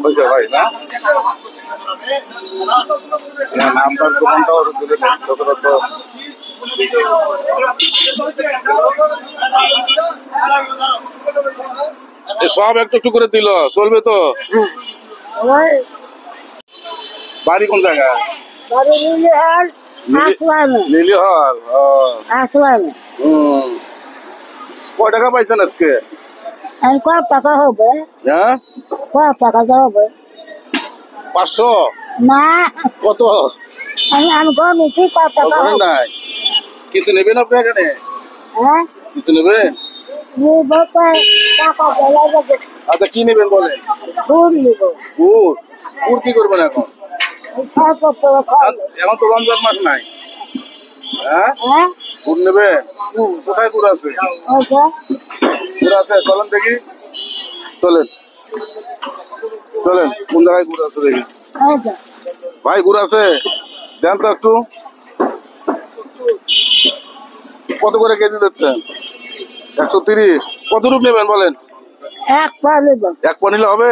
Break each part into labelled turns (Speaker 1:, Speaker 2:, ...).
Speaker 1: হয়েছে ভাই না নাম্বার দোকানটাও দিলে যথাযথ সব একটু একটু করে দিল চলবে তো বাড়ি কোন জায়গায় লিলিহর কয় টাকা পাইছেন আজকে
Speaker 2: কত টাকা হবে
Speaker 1: হ্যাঁ
Speaker 2: কত টাকা হবে
Speaker 1: 500
Speaker 2: না
Speaker 1: কত
Speaker 2: আমি গমিছি কত টাকা হবে
Speaker 1: নাই কিছু নেবেন আপনি এখানে
Speaker 2: হ্যাঁ
Speaker 1: কিছু নেবেন
Speaker 2: টাকা বলা যাবে
Speaker 1: আচ্ছা কি নেবেন বলেন
Speaker 2: গুড় নিব
Speaker 1: গুড় গুড় কি করবেন এখন এখন তো রমজান মাস নাই হ্যাঁ
Speaker 2: হ্যাঁ
Speaker 1: গুড় নেবেন কোথায় গুড় আছে গুড় আছে চলেন দেখি চলেন চলেন কোন জায়গায় গুড় আছে দেখি ভাই গুড় আছে দেন তো একটু কত করে কেজি দিচ্ছেন 130 কত রূপ নেবেন বলেন
Speaker 2: এক পা নেব
Speaker 1: এক পা নিলে হবে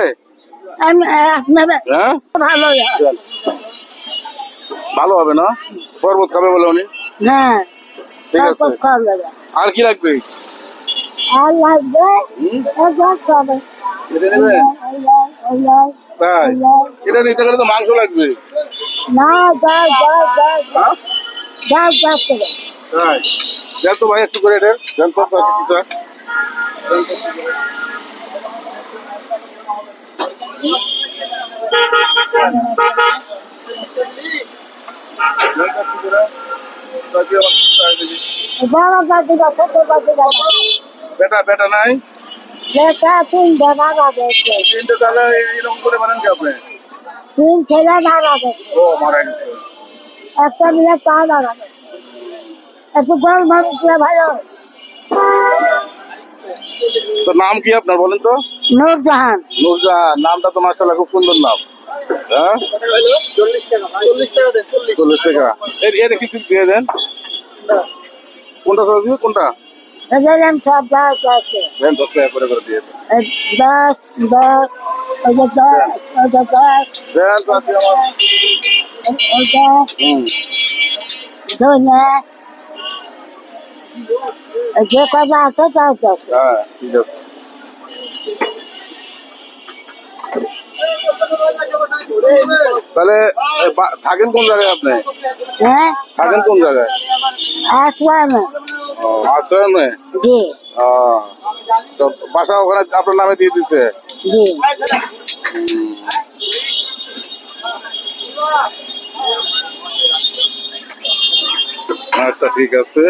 Speaker 2: আমি এক নেবে
Speaker 1: হ্যাঁ
Speaker 2: ভালো
Speaker 1: ভালো হবে না শরবত খাবে বলে উনি
Speaker 2: হ্যাঁ
Speaker 1: ঠিক আছে আর কি লাগবে
Speaker 2: আর লাগবে খাবে
Speaker 1: এটা নেবে তাই এটা নিতে গেলে তো মাংস লাগবে
Speaker 2: না যাও যাও যাও
Speaker 1: হ্যাঁ
Speaker 2: যাও যাও
Speaker 1: তাই দেন তো ভাই একটু করে এটা দেন তো আছে কি স্যার
Speaker 2: বড় বাজি না ছোট বাজি না
Speaker 1: বেটা বেটা নাই
Speaker 2: বেটা তিনটে নাগা গেছে
Speaker 1: তিনটে তাহলে এরকম করে বানান কি আপনি
Speaker 2: তিন ছেলে নাগা গেছে
Speaker 1: ও মারা গেছে
Speaker 2: একটা মিলে পা নাগা গেছে একটু গরম মানুষ ভালো
Speaker 1: তো নাম কি আপনার বলেন তো
Speaker 2: নূরজাহান
Speaker 1: নূরজাহান নামটা তো মাশাআল্লাহ খুব সুন্দর নাম হ্যাঁ 40 টাকা এটা কিছু দিয়ে দেন কোনটা সবজি কোনটা
Speaker 2: এজেলাম সব দাও আছে
Speaker 1: দেন 10 টাকা করে দিয়ে দেন
Speaker 2: 10
Speaker 1: দেন তো আছে
Speaker 2: আমার যে কথা আছে তাও
Speaker 1: হ্যাঁ ঠিক আছে তাহলে থাকেন কোন জায়গায় আপনি
Speaker 2: হ্যাঁ
Speaker 1: থাকেন কোন জায়গায়
Speaker 2: আসলামে
Speaker 1: আশ্রমে
Speaker 2: জি
Speaker 1: তো বাসা ওখানে আপনার নামে দিয়ে দিছে
Speaker 2: জি
Speaker 1: আচ্ছা ঠিক আছে